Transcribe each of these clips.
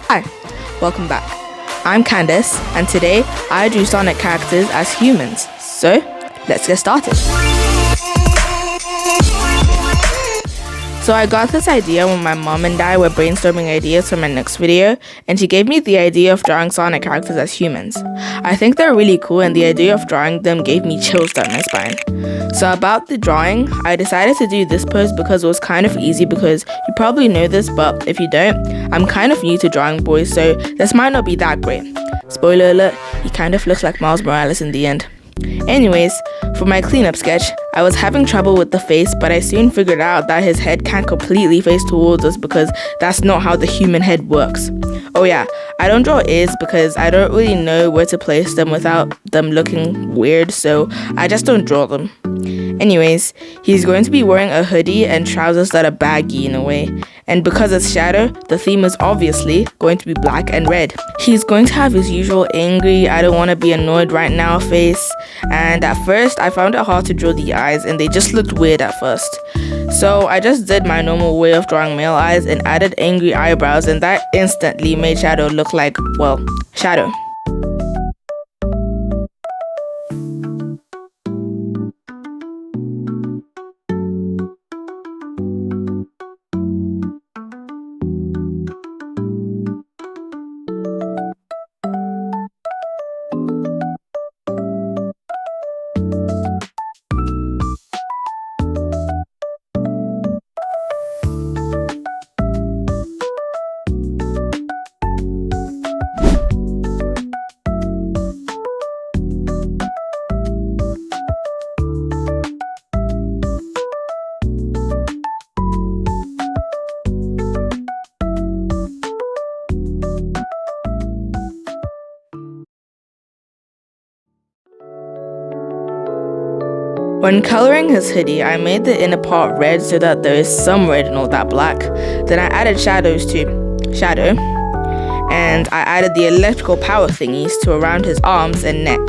Hi, welcome back. I'm Candace, and today I drew Sonic characters as humans. So, let's get started. So I got this idea when my mom and I were brainstorming ideas for my next video, and she gave me the idea of drawing Sonic characters as humans. I think they're really cool, and the idea of drawing them gave me chills down my spine. So about the drawing, I decided to do this pose because it was kind of easy, because you probably know this, but if you don't, I'm kind of new to drawing boys, so this might not be that great. Spoiler alert, he kind of looks like Miles Morales in the end. Anyways, for my cleanup sketch, I was having trouble with the face, but I soon figured out that his head can't completely face towards us because that's not how the human head works. Oh yeah, I don't draw ears because I don't really know where to place them without them looking weird, so I just don't draw them. Anyways, he's going to be wearing a hoodie and trousers that are baggy in a way. And because it's Shadow, the theme is obviously going to be black and red. He's going to have his usual angry, I don't want to be annoyed right now face. And at first, I found it hard to draw the eyes and they just looked weird at first. So I just did my normal way of drawing male eyes and added angry eyebrows, and that instantly made Shadow look like, well, Shadow. When coloring his hoodie, I made the inner part red so that there is some red in all that black. Then I added shadows to Shadow, and I added the electrical power thingies to around his arms and neck.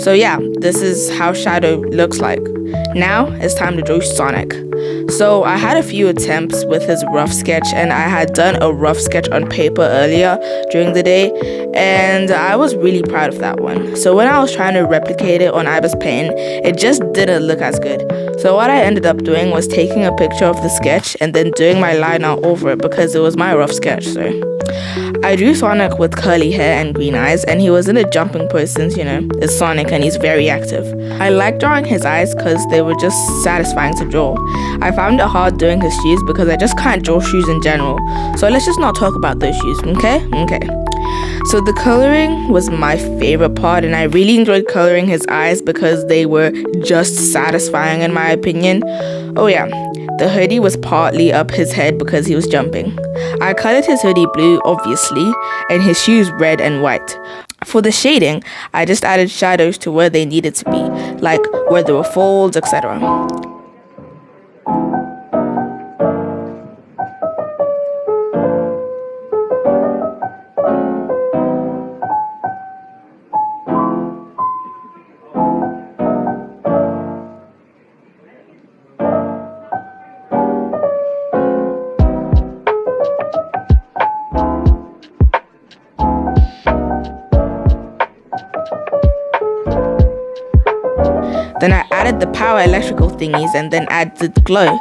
So yeah, this is how Shadow looks like. Now it's time to draw Sonic. So I had a few attempts with his rough sketch, and I had done a rough sketch on paper earlier during the day, and I was really proud of that one. So when I was trying to replicate it on Ibis Paint, it just didn't look as good. So what I ended up doing was taking a picture of the sketch and then doing my line art over it because it was my rough sketch. So I drew Sonic with curly hair and green eyes, and he was in a jumping pose since, it's Sonic and he's very active. I like drawing his eyes because they were just satisfying to draw. I found it hard doing his shoes because I just can't draw shoes in general. So let's just not talk about those shoes, okay? Okay. So the coloring was my favorite part, and I really enjoyed coloring his eyes because they were just satisfying in my opinion. Oh yeah, the hoodie was partly up his head because he was jumping. I colored his hoodie blue, obviously, and his shoes red and white. For the shading, I just added shadows to where they needed to be, like where there were folds, etc. Then I added the power electrical thingies and then added the glow.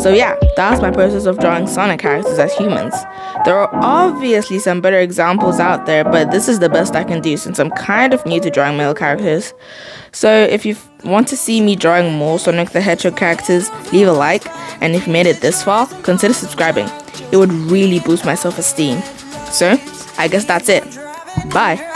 So yeah, that's my process of drawing Sonic characters as humans. There are obviously some better examples out there, but this is the best I can do since I'm kind of new to drawing male characters. So if you want to see me drawing more Sonic the Hedgehog characters, leave a like, and if you made it this far, consider subscribing. It would really boost my self-esteem. So, I guess that's it. Bye!